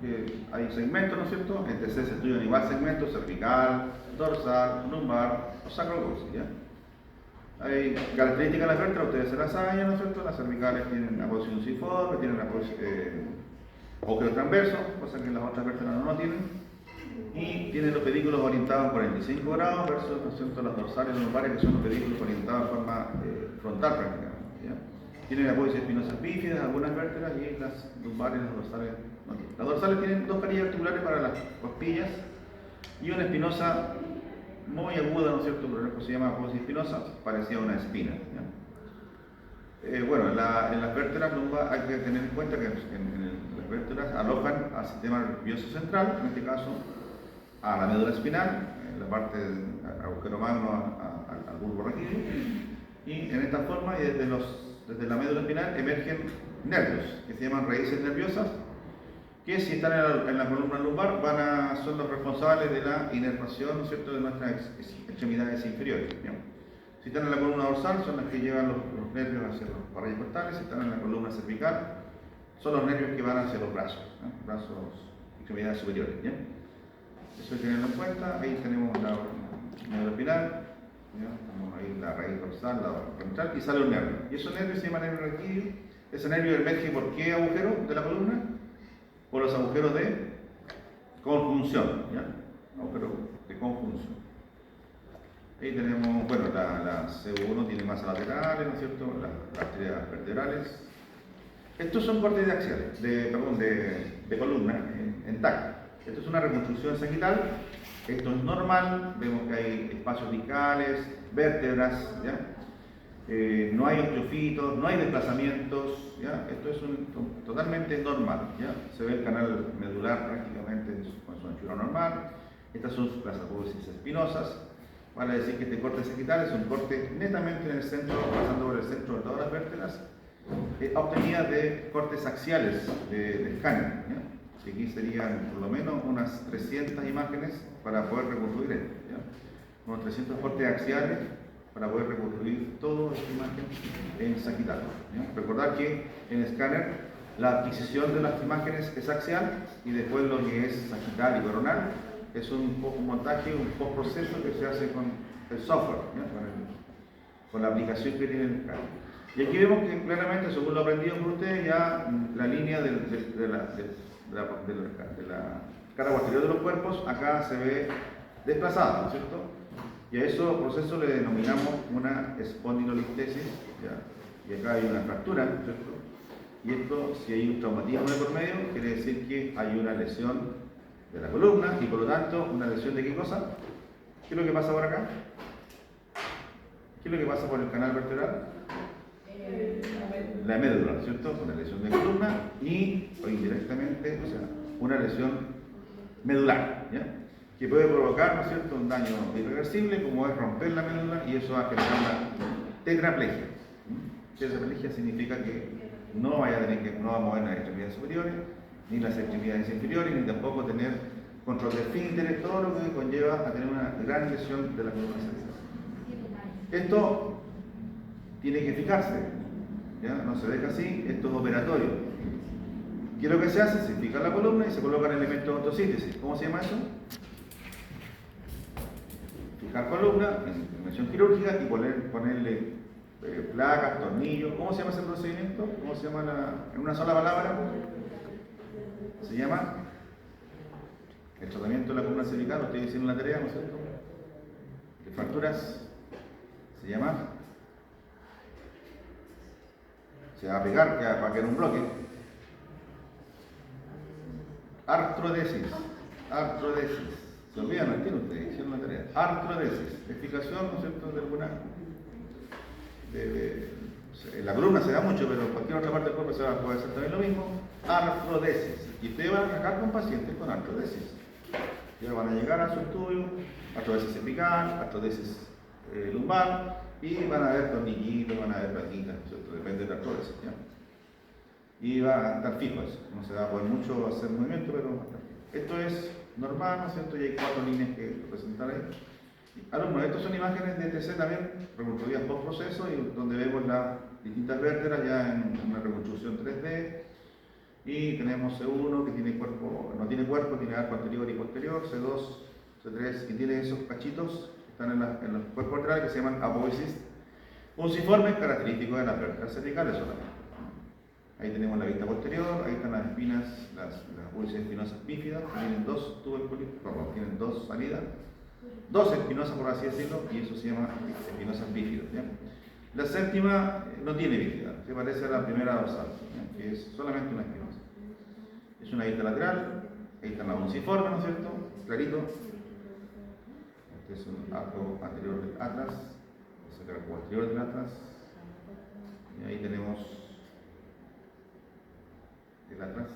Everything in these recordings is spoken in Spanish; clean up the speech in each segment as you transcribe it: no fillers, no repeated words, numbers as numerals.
que hay segmentos, ¿no es cierto? En TC se estudian igual segmentos: cervical, dorsal, lumbar o sacrocoxis, ¿ya? Hay características de las vértebras, ustedes se las saben, ¿no es cierto? Las cervicales tienen apoyo sinusiforme, tienen agujero transverso, cosa que las otras vértebras no lo tienen. Y tienen los pedículos orientados en 45 grados versus, ¿no es cierto?, las dorsales y lumbares, que son los pedículos orientados de forma frontal prácticamente, ¿ya? Tienen apoyos espinosas bífidas, algunas vértebras, y las lumbares y las dorsales no tienen. Las dorsales tienen dos carillas articulares para las costillas y una espinosa muy aguda, ¿no es cierto?, por ejemplo se llama apoyo espinosa, parecida a una espina, ¿ya? Bueno, en las vértebras lumbar hay que tener en cuenta que las vértebras alojan al sistema nervioso central, en este caso a la médula espinal, en la parte del agujero magno al bulbo raquídeo, y en esta forma, y desde la médula espinal emergen nervios que se llaman raíces nerviosas, que si están en la columna lumbar son los responsables de la inervación, ¿no es cierto?, de nuestras extremidades inferiores, ¿ya? Si están en la columna dorsal, son las que llevan los nervios hacia los parrillos costales. Si están en la columna cervical, son los nervios que van hacia los brazos, ¿no? Brazos, extremidades superiores, ¿ya? Eso hay que tenerlo en cuenta. Ahí tenemos la médula espinal, ¿ya? Tenemos ahí la raíz dorsal, la ventral, y sale un nervio. Y esos nervios se llaman nervio raquídeo. Ese nervio emerge ¿por qué agujero de la columna? Por los agujeros de conjunción, ¿ya? Agujeros de conjunción. Ahí tenemos, bueno, la C1 tiene masas laterales, ¿no es cierto?, las arterias vertebrales. Estos son cortes axiales, de columna en TAC. Esto es una reconstrucción sagital. Esto es normal, vemos que hay espacios discales, vértebras, ¿ya? No hay osteofitos, no hay desplazamientos, ¿ya? Esto es totalmente normal, ¿ya? Se ve el canal medular prácticamente con su anchura normal. Estas son las apodosis espinosas. Vale decir que este corte sagital es un corte netamente en el centro, pasando por el centro de todas las vértebras, obtenida de cortes axiales de escáner, ¿ya? Y aquí serían por lo menos unas 300 imágenes para poder reconstruir esto, ¿ya? Unos 300 cortes axiales para poder reconstruir toda esta imagen en sagital, ¿ya? Recordar que en escáner la adquisición de las imágenes es axial, y después lo que es sagital y coronal es un montaje, un postproceso que se hace con el software, ¿ya? Con la aplicación que tiene el escáner. Y aquí vemos que claramente, según lo aprendido por ustedes, ya la línea de la cara posterior de los cuerpos acá se ve desplazada, ¿no es cierto? Y a ese proceso le denominamos una espondilolistesis, ¿ya? Y acá hay una fractura, ¿no es cierto? Y esto, si hay un traumatismo de por medio, quiere decir que hay una lesión de la columna, y por lo tanto una lesión de ¿qué cosa? ¿Qué es lo que pasa por acá? ¿Qué es lo que pasa por el canal vertebral? La médula, ¿no es cierto? Una lesión de columna y, o indirectamente, o sea, una lesión medular, ¿ya? Que puede provocar, ¿no es cierto?, un daño irreversible, como es romper la médula, y eso va a generar una tetraplegia. Tetraplegia significa que no va a mover las extremidades superiores, ni las extremidades inferiores, ni tampoco tener control del esfínter, todo lo que conlleva a tener una gran lesión de la columna cervical. Esto tiene que fijarse, ¿ya? No se deja así, esto es operatorio. ¿Qué es lo que se hace? Se fija la columna y se colocan elementos de autosíntesis. ¿Cómo se llama eso? Fijar columna, intervención quirúrgica, y ponerle placas, tornillos. ¿Cómo se llama ese procedimiento? ¿Cómo se llama en una sola palabra? Se llama el tratamiento de la columna cervical. Ustedes hicieron la tarea, ¿no es cierto? De fracturas. Se llama, se va a pegar para que en un bloque. Artrodesis. Se olvidan, no entienden ustedes, hicieron la tarea. Artrodesis, explicación, ¿no es cierto?, de alguna. En la columna se da mucho, pero en cualquier otra parte del cuerpo puede ser también lo mismo. Artrodesis. Y ustedes van a trabajar con pacientes con artrodesis. Ya van a llegar a su estudio, artrodesis cervical, artrodesis lumbar, y van a ver tornillitos, van a ver plaquitas, ¿cierto? Depende de la artrodesis, ¿ya? Y va a estar fijo eso, no se va a poder mucho hacer movimiento, pero va a estar fijo. Esto es normal, ¿no es cierto? Y hay 4 líneas que representar ahí. Alumnos, estas son imágenes de TC también, reconstruidas post proceso, y donde vemos las distintas vértebras ya en una reconstrucción 3D. Y tenemos C1 que tiene cuerpo cuerpo tiene arco anterior y posterior, C2, C3, y tiene esos cachitos que están en los cuerpos laterales que se llaman apófisis fusiformes, característicos de las vértebras cervicales solamente. Ahí tenemos la vista posterior, ahí están las espinas, las apófisis espinosas bífidas, que tienen dos tubos, perdón, tienen dos salidas, dos espinosas por así decirlo, y eso se llama espinosas bífidas. ¿Ya? La séptima no tiene bífida, se parece a la primera dorsal, ¿ya? Que es solamente una espinosa. Es una vista lateral, ahí está la fusiforme, ¿no es cierto? Clarito. Este es un arco anterior del atlas, este es el arco posterior del atlas, y ahí tenemos el atlas,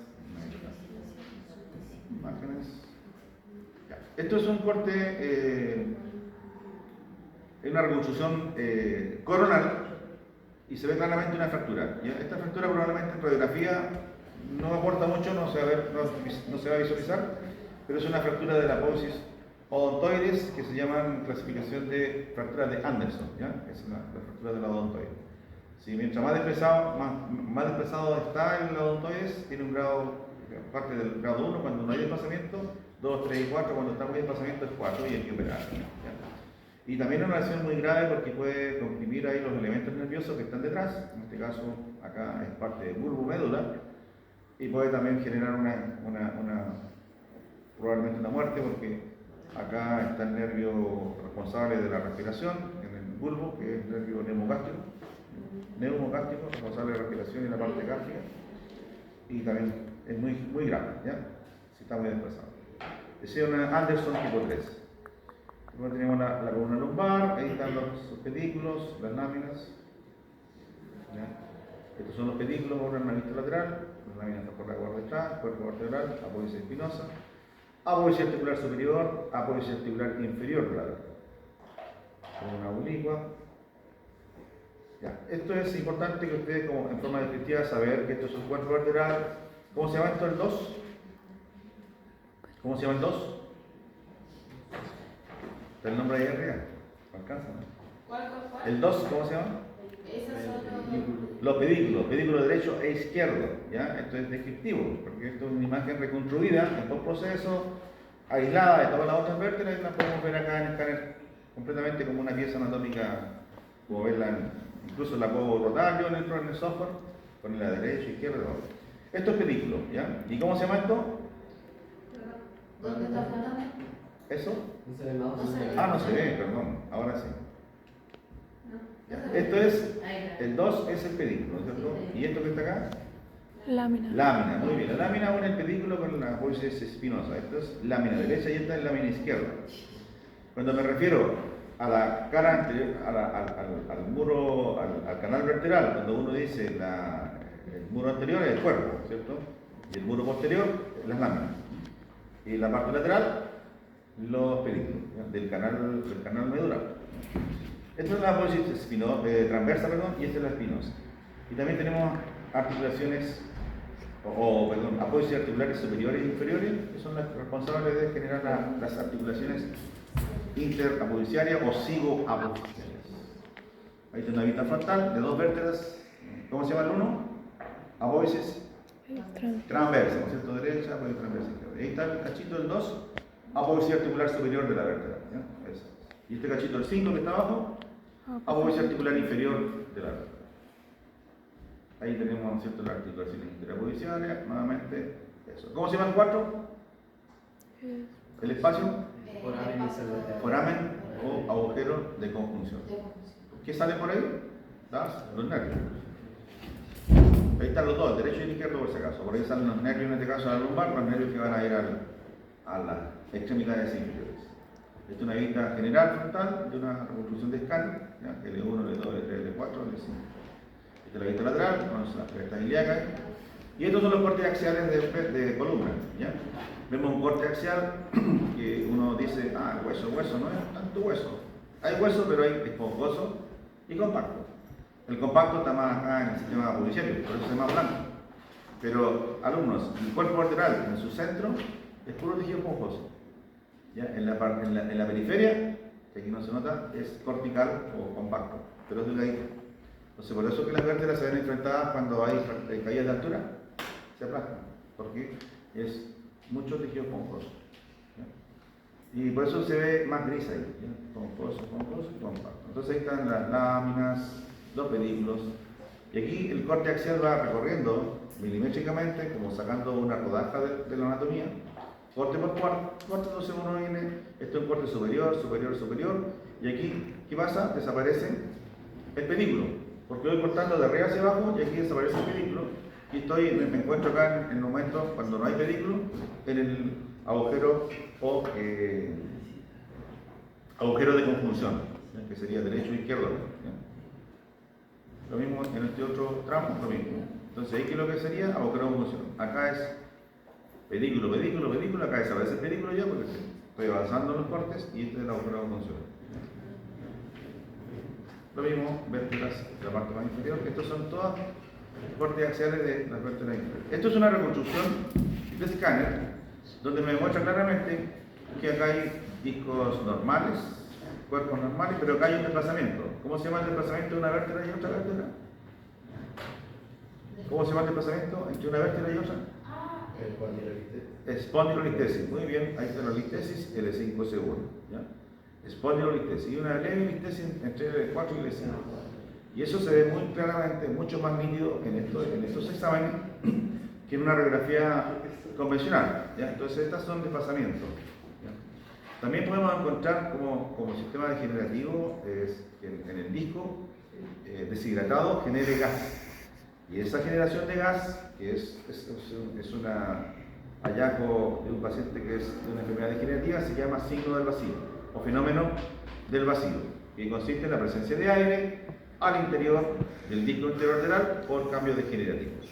imágenes. Ya. Esto es un corte, es una reconstrucción coronal y se ve claramente una fractura. ¿Ya? Esta fractura probablemente en radiografía no aporta mucho, no se va a visualizar, pero es una fractura de la apófisis odontoides que se llaman clasificación de fracturas de Anderson. ¿Ya? Es la fractura de la odontoide. Si mientras más desplazado está el odontoides, tiene un grado, parte del grado 1 cuando no hay desplazamiento, 2, 3 y 4 cuando está muy desplazamiento es 4 y hay que operar. ¿Ya? Y también una lesión muy grave porque puede comprimir ahí los elementos nerviosos que están detrás, en este caso acá es parte del bulbo médula, y puede también generar probablemente una muerte porque acá está el nervio responsable de la respiración en el bulbo, que es el nervio neumogástrico, responsable de la respiración y la parte gástrica, y también es muy grave, ¿ya? Si está muy desplazado. Ese es una Anderson tipo 3. Luego tenemos la columna lumbar, ahí están los pedículos, las láminas. ¿Ya? Estos son los pedículos, borran la vista lateral, las láminas por la guarda detrás, cuerpo vertebral, apófisis espinosa, apófisis articular superior, apófisis articular inferior de la vértebra. Columna oblicua. Ya. Esto es importante que ustedes, como en forma descriptiva, saber que esto es un cuerpo vertebral. ¿Cómo se llama esto el 2? ¿Cómo se llama el 2? ¿Está el nombre ahí arriba? ¿Alcanza? ¿No? ¿Cuál? ¿El 2 cómo se llama? Esos son Los pedículos, pedículo derecho e izquierdo. ¿Ya? Esto es descriptivo, porque esto es una imagen reconstruida en postproceso, aislada de todas las otras vértebras, y la podemos ver acá en el escáner completamente como una pieza anatómica, como verla incluso la puedo rotar yo en el software, ponerla derecha, izquierda, esto es pedículo, ¿ya? ¿Y cómo se llama esto? ¿Dónde está Fernando? ¿Eso? No se ve nada. No se ve. Ah, no se ve, perdón, ahora sí. No. Ya. Esto es, Ahí está. el 2 es el pedículo, ¿no es cierto? ¿Y esto que está acá? Lámina. Lámina, muy bien. La lámina une el pedículo con la apófisis espinosa. Esto es lámina derecha y esta es lámina izquierda. Cuando me refiero a la cara anterior, al muro, al canal vertebral, cuando uno dice el muro anterior es el cuerpo, ¿cierto? Y el muro posterior, las láminas. Y la parte lateral, los pedículos, ¿ya? del canal medular. Esta es la apófisis transversa, y esta es la espinosa. Y también tenemos articulaciones, apófisis articulares superiores e inferiores, que son las responsables de generar las articulaciones interapofisiarias o cigoapofisiarias. Ahí está una vista frontal de dos vértebras. ¿Cómo se llama el uno? Apófisis transversa, ¿no es cierto? Derecha, apófisis transversa, izquierda. Ahí está el cachito del 2, apófisis articular superior de la vértebra. ¿Ya? Eso. Y este cachito del 5 que está abajo, apófisis articular inferior de la vértebra. Ahí tenemos, ¿no es cierto?, las articulaciones interapofisiarias, nuevamente eso. ¿Cómo se llama el 4? El espacio foramen o agujero de conjunción. ¿Qué sale por ahí? Los nervios. Ahí están los dos, el derecho y el izquierdo por si acaso. Por ahí salen los nervios, en este caso a la lumbar, los nervios que van a ir a las extremidades inferiores. Esta es una vista general frontal de una reconstrucción de escáner, L1, L2, L3, L4, L5. Esta es la vista lateral, con las crestas ilíacas. Y estos son los cortes axiales de columna. ¿Ya? Vemos un corte axial que uno dice, hueso, no es tanto hueso. Hay hueso, pero hay esponjoso y compacto. El compacto está más acá en el sistema apofisiario, por eso se llama blando. Pero, alumnos, el cuerpo vertebral en su centro es puro tejido esponjoso. ¿Ya? En la periferia, que aquí no se nota, es cortical o compacto, pero es delgadito. Entonces, por eso que las vértebras se ven enfrentadas cuando hay caídas de altura, se aplastan, porque es mucho tejido esponjoso. ¿Ya? Y por eso se ve más gris ahí, ¿ya? Esponjoso, esponjoso y compacto. Entonces ahí están las láminas, los pedículos, y aquí el corte axial va recorriendo milimétricamente, como sacando una rodaja de la anatomía, corte por corte, entonces uno viene, esto es un corte superior, superior, superior, y aquí, ¿qué pasa? Desaparece el pedículo, porque voy cortando de arriba hacia abajo y aquí desaparece el pedículo, y me encuentro acá en el momento, cuando no hay pedículo, en el agujero o agujero de conjunción, ¿ya? Que sería derecho e izquierdo. ¿Ya? Lo mismo en este otro tramo, lo mismo. Entonces, aquí lo que sería agujero de conjunción. Acá es pedículo, pedículo, pedículo, acá desaparece el pedículo ya porque estoy avanzando en los cortes y este es el agujero de conjunción. Lo mismo, vértebras de la parte más inferior. Estos son todos cortes axiales de las vértebras inferiores. Esto es una reconstrucción de escáner donde me demuestra claramente que acá hay discos normales, cuerpos normales, pero acá hay un desplazamiento. ¿Cómo se llama el desplazamiento de una vértebra y otra vértebra? ¿Cómo se llama el desplazamiento entre una vértebra y otra? Espondilolistesis. Muy bien, ahí está la listesis L5-C1. ¿Ya? Espondilolistesis. Y una leve listesis entre L4 y L5. Y eso se ve muy claramente, mucho más nítido en estos exámenes que en una radiografía convencional. ¿Ya? Entonces, estas son desplazamientos. ¿Ya? También podemos encontrar como sistema degenerativo que en el disco deshidratado genere gas. Y esa generación de gas, que es un hallazgo de un paciente que es de una enfermedad degenerativa, se llama signo del vacío o fenómeno del vacío, que consiste en la presencia de aire al interior del disco intervertebral por cambios degenerativos.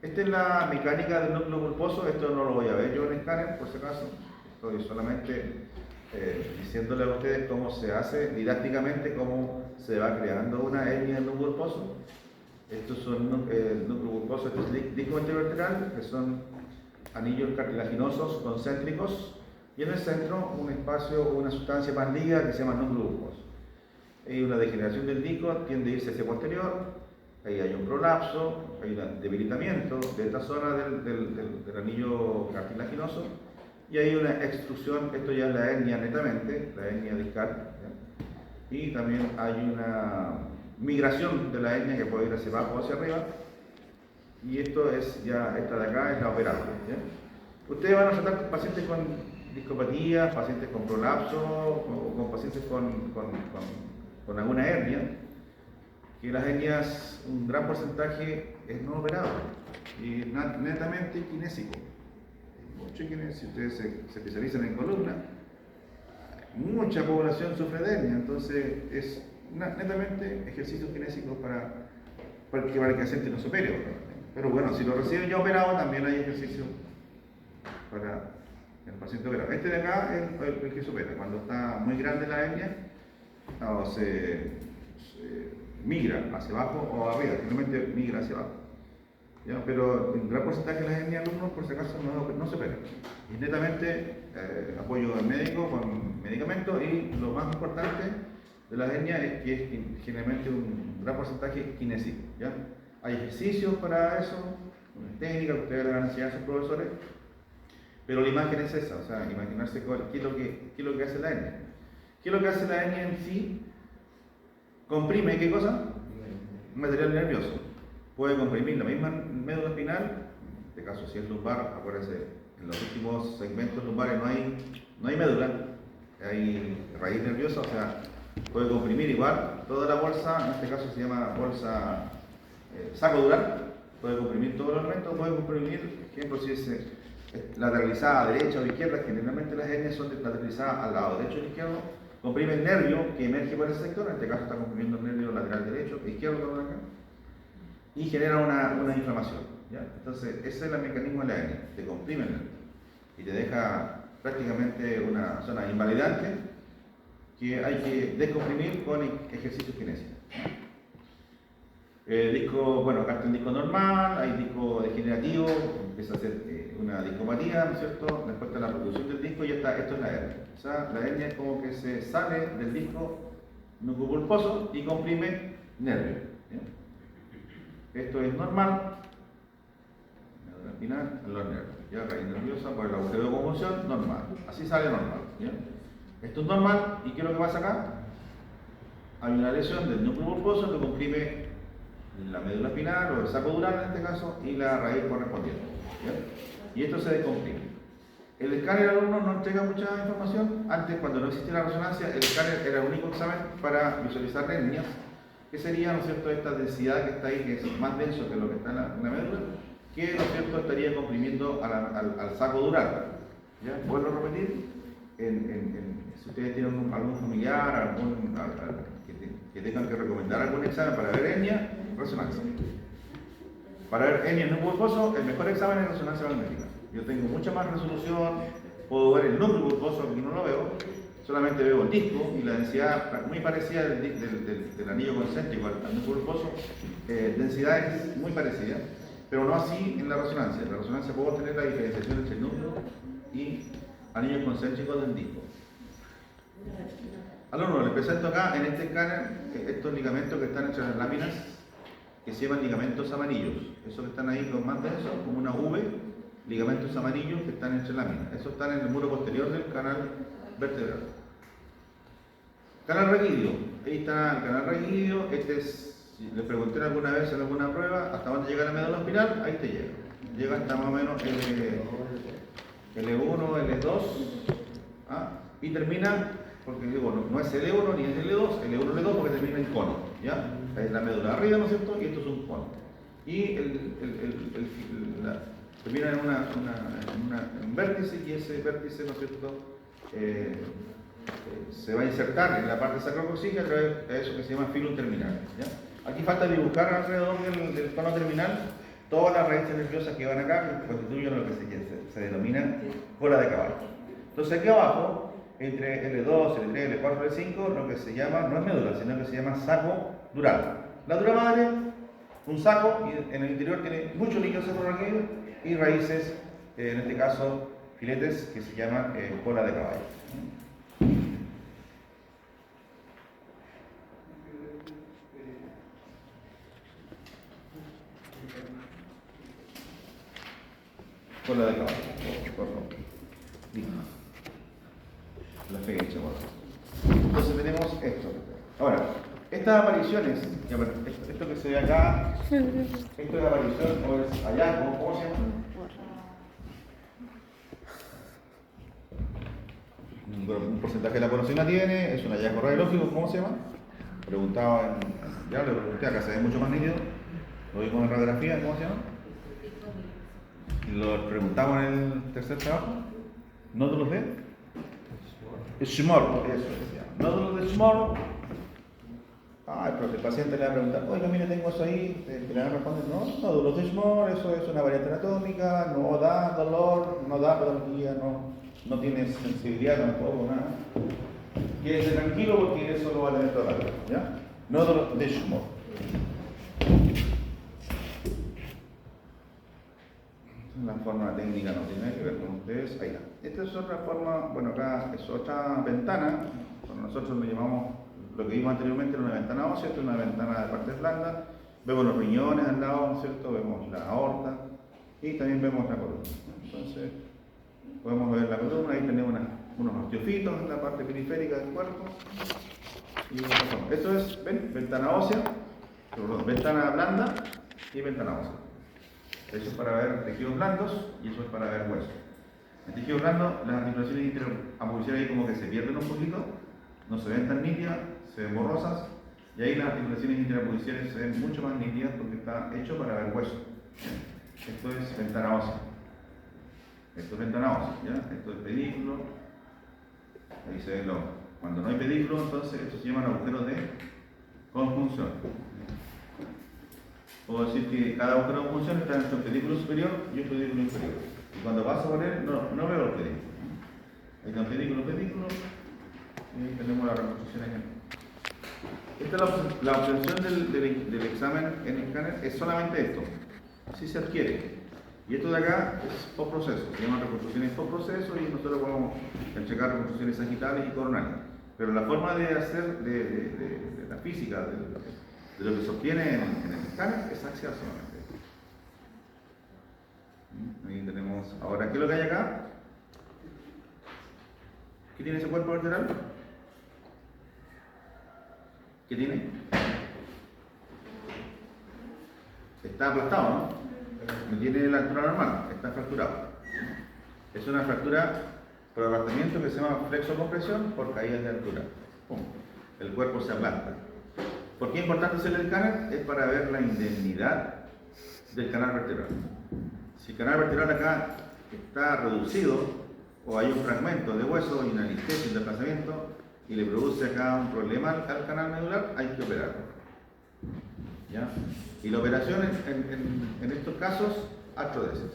Esta es la mecánica del núcleo pulposo. Esto no lo voy a ver yo en escáner, por si acaso. Estoy solamente diciéndole a ustedes cómo se hace didácticamente, cómo se va creando una hernia del núcleo pulposo. Estos son el núcleo pulposo, este es el disco intervertebral, que son anillos cartilaginosos concéntricos, y en el centro un espacio o una sustancia más líquida que se llama núcleo pulposo. Hay una degeneración del disco, tiende a irse hacia posterior, ahí hay un prolapso, hay un debilitamiento de esta zona del anillo cartilaginoso, y hay una extrusión, esto ya es la hernia netamente, la hernia discal, ¿ya? Y también hay una migración de la hernia que puede ir hacia abajo o hacia arriba, y esto es ya, esta de acá es la operable. ¿Ya? Ustedes van a tratar pacientes con discopatía, pacientes con prolapso, o con pacientes con alguna hernia, que las hernias, un gran porcentaje es no operado y netamente kinésico. Mucho kinésico. Si ustedes se especializan en columna, mucha población sufre de hernia, entonces es netamente ejercicios kinésicos para que el paciente no se opere. Pero bueno, si lo reciben ya operado, también hay ejercicios para el paciente operado. Este de acá es el que se opera. Cuando está muy grande la hernia, o se migra hacia abajo o arriba, generalmente migra hacia abajo. ¿Ya? Pero un gran porcentaje de las hernias alumnos, por si acaso, no se operan. Y netamente apoyo al médico con medicamentos, y lo más importante de las hernias es que es generalmente un gran porcentaje kinésico. ¿Ya? Hay ejercicios para eso, una técnica que ustedes le van a enseñar a sus profesores, pero la imagen es esa, o sea, imaginarse qué es lo que hace la hernia. ¿Qué es lo que hace la hernia en sí? Comprime, ¿qué cosa? Un material nervioso. Puede comprimir la misma médula espinal, en este caso si es lumbar, acuérdense, en los últimos segmentos lumbares no hay médula, hay raíz nerviosa, o sea, puede comprimir igual toda la bolsa, en este caso se llama bolsa sacodular, puede comprimir todos los elementos, puede comprimir, por ejemplo, si es lateralizada a derecha o izquierda, generalmente las hernias son lateralizadas al lado derecho o izquierdo, comprime el nervio que emerge por ese sector, en este caso está comprimiendo el nervio lateral derecho e izquierdo, acá, y genera una inflamación. ¿Ya? Entonces, ese es el mecanismo de la hernia, te comprime el nervio y te deja prácticamente una zona invalidante que hay que descomprimir con ejercicios kinésicos. Disco, bueno, acá está el disco normal, hay disco degenerativo, empieza a ser una discopatía, ¿no es cierto? Después está la producción del disco y esto es la hernia. O sea, la hernia es como que se sale del disco núcleo pulposo y comprime nervio. ¿Ya? Esto es normal, médula espinal en los nervios. ya raíz nerviosa por el agujero de conjunción, normal. Así sale normal. ¿Ya? Esto es normal, ¿y qué es lo que pasa acá? Hay una lesión del núcleo pulposo que comprime la médula espinal o el saco dural en este caso y la raíz correspondiente. ¿Ya? Y esto se descomprime. El escáner al alumno no entrega mucha información. Antes, cuando no existía la resonancia, el escáner era el único examen para visualizar hernias, que sería, ¿no es cierto?, esta densidad que está ahí, que es más denso que lo que está en la médula, que, ¿no es cierto?, estaría comprimiendo al saco dural. ¿Ya? Vuelvo a repetir, si ustedes tienen algún familiar, que tengan que recomendar algún examen para ver hernia, resonancia. Para ver hernia en núcleo pulposo, el mejor examen es resonancia magnética. Yo tengo mucha más resolución, puedo ver el núcleo pulposo, aquí no lo veo, solamente veo el disco y la densidad muy parecida del anillo concéntrico al núcleo pulposo, densidad es muy parecida, pero no así en la resonancia. En la resonancia puedo tener la diferenciación entre el núcleo y anillos concéntricos del disco. Alumno, les presento acá en este escáner estos ligamentos que están entre las láminas, que se llaman ligamentos amarillos. Esos que están ahí con más densos, como una V, ligamentos amarillos que están entre láminas. Esos están en el muro posterior del canal vertebral. Canal raquídeo. Ahí está el canal raquídeo. Este es, si les pregunté alguna vez en alguna prueba, hasta dónde llega la médula espinal, ahí te llega. Llega hasta más o menos L1, L2, y termina, porque digo, no es L1 ni es L2, L1, L2 porque termina en cono, ¿ya? Es la médula arriba, ¿no es cierto? Y esto es un cono. Y termina en un vértice, y ese vértice, ¿no es cierto?, se va a insertar en la parte sacrocoxígea a través de eso que se llama filum terminal, ¿ya? Aquí falta dibujar alrededor del cono terminal todas las raíces nerviosas que van acá, que constituyen lo que se denomina cola de caballo. Entonces aquí abajo, entre L2, L3, L4, L5, lo que se llama, no es médula, sino que se llama saco dural. La dura madre, un saco, y en el interior tiene mucho líquido cefalorraquídeo y raíces, en este caso filetes, que se llaman cola de caballo. Cola de caballo, por favor. La fecha, por favor. Entonces tenemos esto. Ahora, estas apariciones, esto que se ve acá, esto es aparición o es hallazgo, ¿cómo se llama? Un porcentaje de la población la tiene, es un hallazgo radiológico, ¿cómo se llama? Ya le pregunté, acá se ve mucho más nítido, lo vimos en radiografía, ¿cómo se llama? Lo preguntamos en el tercer trabajo, nódulos de Schmorl, eso decía. Nódulos de Schmorl. El paciente le va a preguntar, oiga, mire, tengo eso ahí, que le van a responder, no, nódulos de Schmorl, eso es una variante anatómica, no da dolor, no da patología, no tiene sensibilidad tampoco, nada. Quédese tranquilo porque eso lo va a tener toda la vida, ¿ya? Nódulos de Schmorl. La forma técnica no tiene que ver con ustedes. Ahí está. Esta es otra forma, bueno, acá es otra ventana. Bueno, nosotros lo llamamos, lo que vimos anteriormente era una ventana ósea, esta es una ventana de partes blandas. Vemos los riñones al lado, ¿no es cierto? Vemos la aorta y también vemos la columna. Entonces, podemos ver la columna, ahí tenemos unos osteofitos en la parte periférica del cuerpo. Y esto es, ¿ven? Ventana ósea, ventana blanda y ventana ósea. Eso es para ver tejidos blandos y eso es para ver huesos. En tejido blando, las articulaciones interapodiciales ahí como que se pierden un poquito, no se ven tan nítidas, se ven borrosas, y ahí las articulaciones interapodiciales se ven mucho más nítidas porque está hecho para ver huesos. Esto es ventana ósea. Esto es ventana ósea, ¿ya? Esto es pedículo. Ahí se ve cuando no hay pedículo, entonces estos se llaman agujeros de conjunción. Puedo decir que cada agujero de conjunción está entre un pedículo superior y un pedículo inferior. Y cuando paso por él, no veo el pedículo. Ahí está el pedículo, y tenemos la reconstrucción aquí. Esta es la obtención del examen en el escáner, es solamente esto. Así se adquiere. Y esto de acá es postproceso, se llama reconstrucciones postproceso y nosotros podemos checar reconstrucciones sagitales y coronales. Pero la forma de hacer de la física, de lo que se obtiene en el escáner es axial solamente. Ahí tenemos, ahora, ¿qué es lo que hay acá? ¿Qué tiene ese cuerpo vertebral? ¿Qué tiene? Está aplastado, ¿no? No tiene la altura normal, está fracturado. Es una fractura por aplastamiento que se llama flexocompresión por caídas de altura. ¡Pum! El cuerpo se aplasta. ¿Por qué es importante hacer el escáner? Es para ver la indemnidad del canal vertebral. Si el canal vertebral acá está reducido o hay un fragmento de hueso y una anestesia, un desplazamiento y le produce acá un problema al canal medular, hay que operarlo. ¿Ya? Y la operación en estos casos, artrodesis.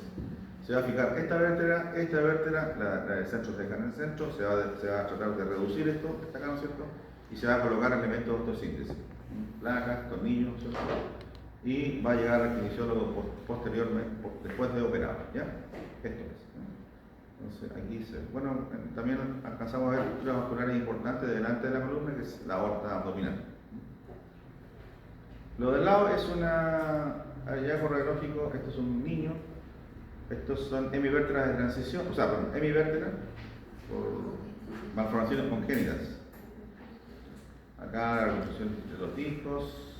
Se va a fijar esta vértebra, la del centro se deja en el centro, se va a tratar de reducir esto, está acá, ¿no es cierto? Y se va a colocar elementos de osteosíntesis, placas, tornillos, ¿cierto? Y va a llegar al kinesiólogo posteriormente, después de operado, ¿ya? Esto es. Entonces, aquí bueno, también alcanzamos a ver estructuras vasculares importantes delante de la columna, que es la aorta abdominal. Lo del lado es hallazgo radiológico, esto es un niño, estos son hemivértebras de transición, hemivértebras por malformaciones congénitas. Acá la reconstrucción de los discos,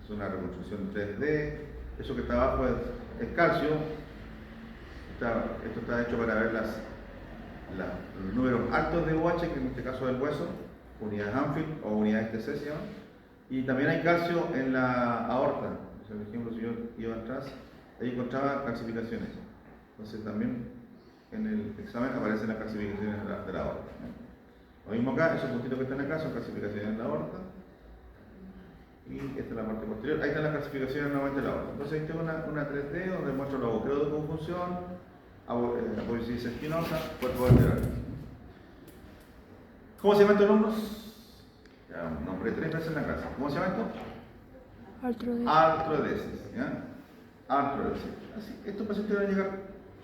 es una reconstrucción 3D, eso que está abajo es calcio, esto está hecho para ver los números altos de UH, que en este caso es el hueso, unidades Anfield o unidades TC se llaman. Y también hay calcio en la aorta. Por ejemplo, si yo iba atrás, ahí encontraba calcificaciones. Entonces también en el examen aparecen las calcificaciones de la aorta. Lo mismo acá, esos puntitos que están acá son calcificaciones en la aorta. Y esta es la parte posterior. Ahí están las calcificaciones nuevamente de la aorta. Entonces ahí tengo una 3D donde muestro los agujeros de conjunción, apófisis espinosa, cuerpo vertebral. ¿Cómo se llaman estos alumnos? Ya, nombré 3 veces en la clase. ¿Cómo se llama esto? Artrodesis. Artrodesis. ¿Ya? Artrodesis. Así, estos pacientes van a llegar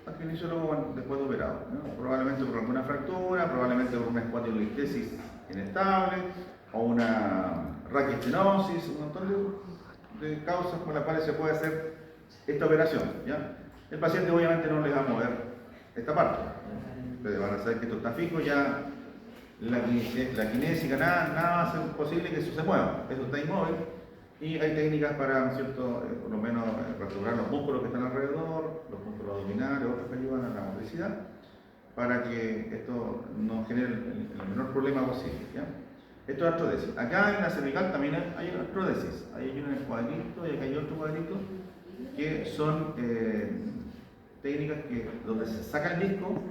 al kinesiólogo después de operado, ¿no? Probablemente por alguna fractura, probablemente por una espondilolistesis inestable o una raquiestenosis, un montón de causas por las cuales se puede hacer esta operación. ¿Ya? El paciente obviamente no les va a mover esta parte. Ustedes van a saber que esto está fijo, ya la kinésica, nada va a ser posible que eso se mueva. Eso está inmóvil y hay técnicas para, ¿cierto? Por lo menos restaurar los músculos que están alrededor, los músculos abdominales, otros que ayudan a la motricidad, para que esto no genere el menor problema posible. ¿Ya? Esto es artrodesis. Acá en la cervical también hay artrodesis. Ahí hay un cuadrito y acá hay otro cuadrito que son técnicas donde se saca el disco,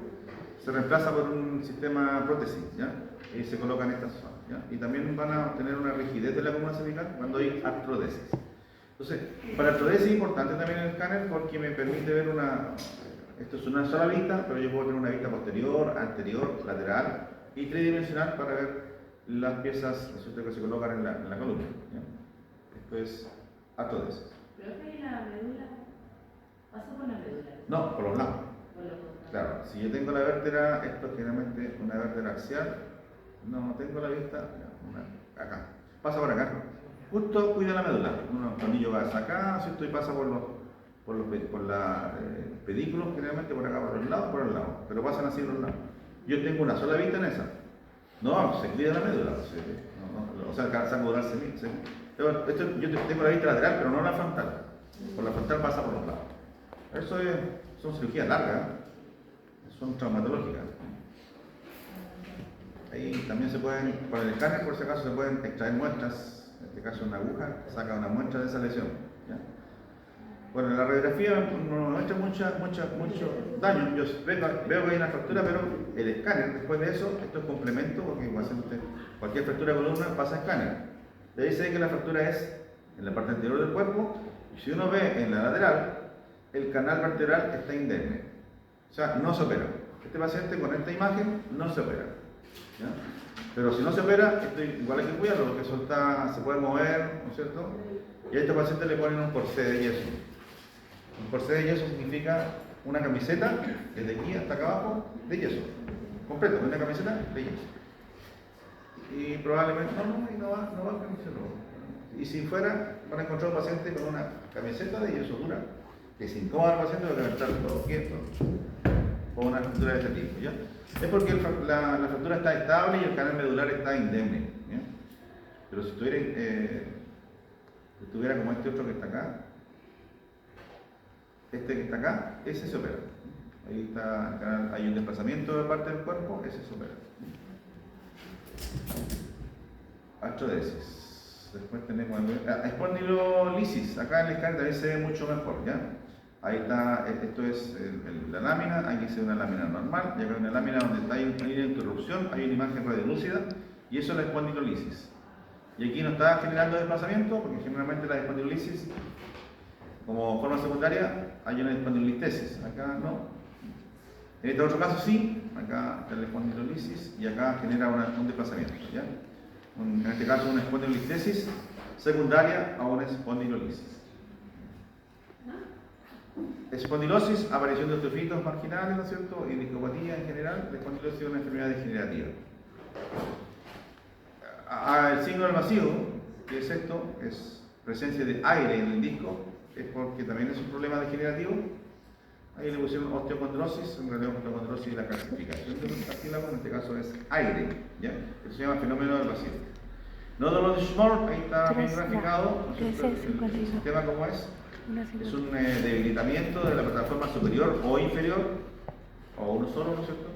se reemplaza por un sistema prótesis, ¿ya? Y se coloca en esta zona, ¿ya? Y también van a obtener una rigidez de la columna cervical cuando hay artrodesis. Entonces, para artrodesis es importante también el escáner porque me permite ver esto es una sola vista, pero yo puedo tener una vista posterior, anterior, lateral y tridimensional para ver las piezas que se colocan en la columna, ¿ya? Esto es artrodesis. ¿Pero es que la médula? ¿Pasa por la médula? No, por los lados. Por los costados. Claro, si yo tengo la vértebra, esto es generalmente una vértebra axial, no tengo la vista, acá, pasa por acá, justo cuida la médula, un tornillo va hasta acá, ¿cierto? Y pasa por los pedículos, generalmente por acá, por el lado, pero pasan así por los lados. Yo tengo una sola vista en esa, no, se cuida la médula, o sea, alcanza a mudarse bien. Yo tengo la vista lateral, pero no la frontal, por la frontal pasa por los lados. Eso son cirugías largas, son traumatológicas. Ahí también se pueden, con el escáner por si acaso, se pueden extraer muestras, en este caso una aguja, saca una muestra de esa lesión. ¿Ya? Bueno, la radiografía no muestra mucho daño. Yo veo que hay una fractura, pero el escáner, después de eso, esto es complemento, porque cualquier fractura de columna pasa a escáner. De ahí se ve que la fractura es en la parte anterior del cuerpo, y si uno ve en la lateral, el canal vertebral está indemne. O sea, no se opera. Este paciente con esta imagen no se opera. ¿Ya? Pero si no se opera, igual hay que cuidarlo, porque eso se puede mover, ¿no es cierto? Y a este paciente le ponen un corsé de yeso. Un corsé de yeso significa una camiseta, desde aquí hasta acá abajo, de yeso. Completo, una camiseta de yeso. Y probablemente, no va al kinesiólogo. Y si fuera, van a encontrar un paciente con una camiseta de yeso dura, que se incomoda al paciente, va a levantar todo quieto, o una fractura de este tipo, ¿ya? Es porque la fractura está estable y el canal medular está indemne, ¿ya? Pero si estuviera como este otro que está acá, este que está acá, ese se opera. Ahí está el canal, hay un desplazamiento de parte del cuerpo, ese se opera. Artrodesis. Después tenemos espondilolisis. Acá en el escáner también se ve mucho mejor, ¿ya? Ahí está, esto es la lámina, aquí se ve una lámina normal, y acá hay una lámina donde hay una interrupción, hay una imagen radiolúcida, y eso es la espondilolisis. Y aquí no está generando desplazamiento, porque generalmente la espondilolisis, como forma secundaria, hay una espondilolistesis. Acá no. En este otro caso sí, acá está la espondilolisis y acá genera un desplazamiento, ¿ya? En este caso una espondilolistesis secundaria a una espondilolisis. Espondilosis, aparición de osteofitos marginales, ¿no es cierto? Y discopatía en general. La espondilosis es una enfermedad degenerativa. El signo del vacío, que es esto, es presencia de aire en el disco, es porque también es un problema degenerativo. Ahí le pusieron osteocondrosis, en realidad osteocondrosis es la calcificación del cartílago, en este caso es aire, ¿ya? Eso se llama fenómeno del vacío. Nódulo de Schmorr, ahí está bien graficado, ¿no es cierto? El sistema como es un debilitamiento de la plataforma superior o inferior, o uno solo, ¿no es cierto?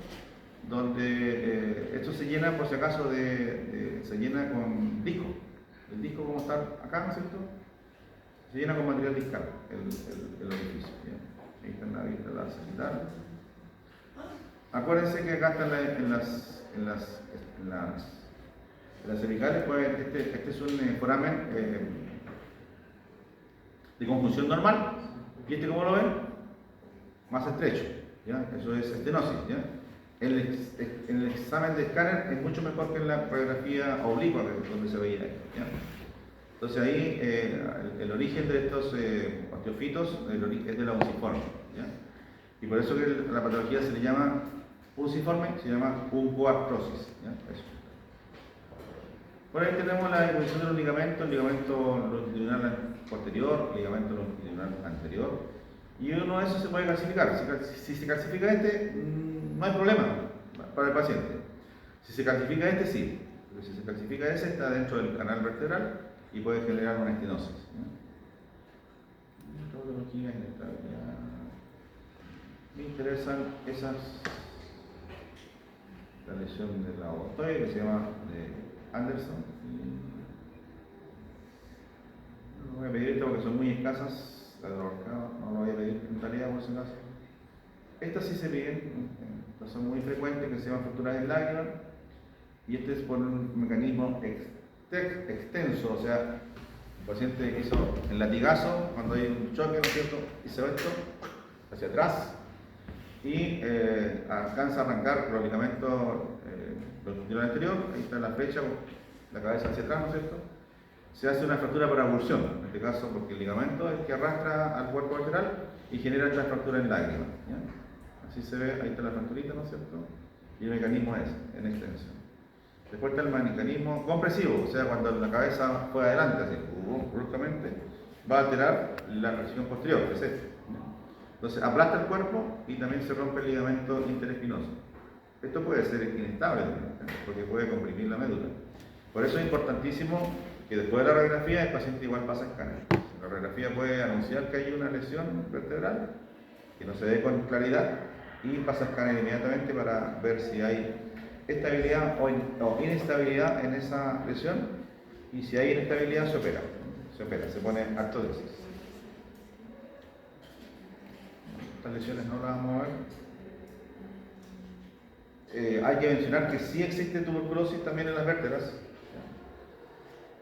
Donde esto se llena, por si acaso, se llena con disco. El disco como está acá, ¿no es cierto? Se llena con material discal, el orificio, ¿ya? Ahí está la sagital. Acuérdense que acá están en las cervicales, pues este es un foramen de conjunción normal, y este, como lo ven, más estrecho, ¿ya? Eso es estenosis, ¿ya? En el examen de escáner es mucho mejor que en la radiografía oblicua, donde se veía esto, ¿ya? Entonces ahí el origen de estos osteofitos es de la unciforme, ¿ya? Y por eso que la patología se le llama unciforme, se llama uncoartrosis, ¿ya? Eso. Por ahí tenemos la evolución de los ligamentos, el ligamento longitudinal posterior, el ligamento longitudinal anterior, y uno de esos se puede calcificar. Si se calcifica este, no hay problema para el paciente. Si se calcifica este, sí, pero si se calcifica ese, está dentro del canal vertebral y puede generar una estenosis, ¿no? Me interesan la lesión de la ortoide, que se llama Anderson. No voy a pedir esto porque son muy escasas, no lo voy a pedir en tarea por si acaso. Estas sí se piden, estas son muy frecuentes, que se llaman fracturas de lágrima, y este es por un mecanismo extenso, o sea, el paciente hizo el latigazo cuando hay un choque, ¿no es cierto? Hizo esto hacia atrás y alcanza a arrancar los ligamentos longitudinal anterior, ahí está la flecha, la cabeza hacia atrás, ¿no es cierto? Se hace una fractura por avulsión, en este caso porque el ligamento es el que arrastra al cuerpo vertebral y genera esta fractura en lágrima, ¿ya? Así se ve, ahí está la fracturita, ¿no es cierto? Y el mecanismo es en extensión. Después está el mecanismo compresivo, o sea, cuando la cabeza fue adelante, así, bruscamente, va a alterar la región posterior, que es este, ¿no? Entonces aplasta el cuerpo y también se rompe el ligamento interespinoso. Esto puede ser inestable, ¿no? Porque puede comprimir la médula. Por eso es importantísimo que después de la radiografía el paciente igual pasa escáner. La radiografía puede anunciar que hay una lesión vertebral que no se ve con claridad y pasa escáner inmediatamente para ver si hay estabilidad o inestabilidad en esa lesión, y si hay inestabilidad se opera, se pone artrodesis. Estas lesiones no las vamos a ver. Hay que mencionar que sí existe tuberculosis también en las vértebras,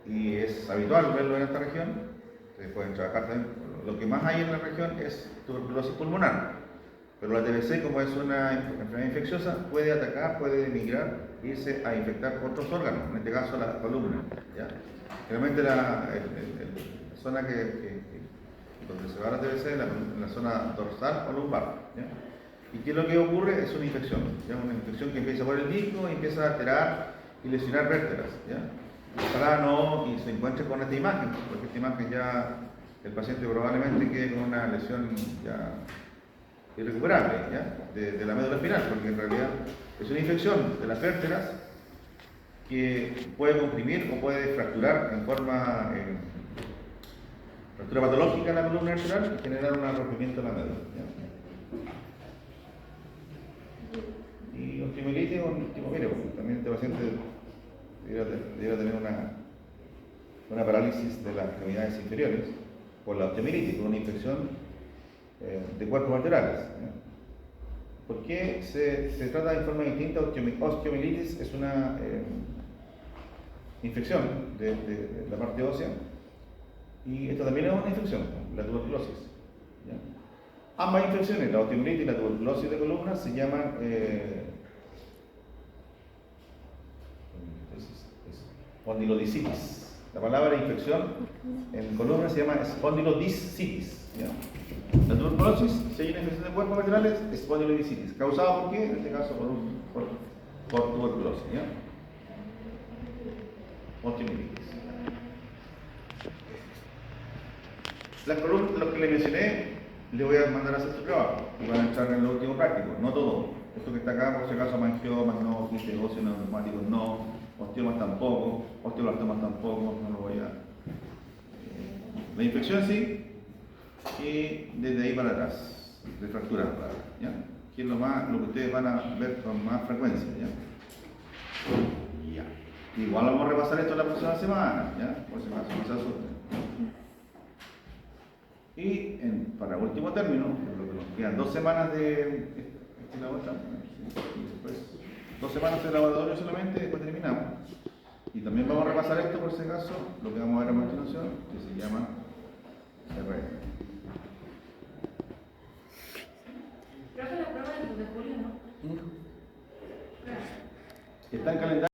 y es habitual verlo en esta región. Se pueden trabajar también. Lo que más hay en la región es tuberculosis pulmonar, pero la TBC, como es una enfermedad infecciosa, puede atacar, puede migrar, irse a infectar otros órganos, en este caso la columna, ¿ya? Realmente la zona donde se va la TBC es la zona dorsal o lumbar, ¿ya? ¿Y qué es lo que ocurre? Es una infección, ¿ya? Una infección que empieza por el disco y empieza a alterar y lesionar vértebras, ¿ya? Ojalá no y se encuentre con esta imagen, porque esta imagen ya el paciente probablemente quede con una lesión ya irrecuperable, ¿ya? De la médula espinal, porque en realidad es una infección de las vértebras que puede comprimir o puede fracturar en forma fractura patológica en la columna vertebral y generar un rompimiento de la médula, ¿ya? Y osteomielitis o mire, también este paciente debiera tener una parálisis de las extremidades inferiores por la osteomielitis, por una infección de cuerpos vertebrales, ¿ya? ¿Por qué se trata de forma distinta? Osteomielitis es una infección de la parte ósea y esta también es una infección, la tuberculosis, ¿ya? Ambas infecciones, la osteomielitis y la tuberculosis de columna, se llaman espondilodiscitis. La palabra infección en columna se llama espondilodiscitis, ¿ya? La tuberculosis, si hay una infección de cuerpos vertebrales, espondilodiscitis. ¿Causada por qué? En este caso por tuberculosis, ¿ya? Osteomielitis. Las columnas, los que le mencioné, le voy a mandar a hacer su trabajo y van a entrar en lo último práctico, no todo. Esto que está acá, por si acaso, mangiomas no, quiste óseos neumáticos no, osteomas tampoco, osteoblastomas tampoco, no lo voy a. La infección sí, y desde ahí para atrás, de fracturas raras, ¿ya? Que es lo que ustedes van a ver con más frecuencia, ¿ya? Ya. Igual vamos a repasar esto la próxima semana, ¿ya? Por si acaso no se asusten. Y para último término, lo que nos quedan 2 semanas de la otra, después 2 semanas de laboratorio solamente, después terminamos. Y también vamos a repasar esto por si acaso, lo que vamos a ver a continuación, que se llama RM. Profe, la prueba del de julio, ¿no? Está en calendario.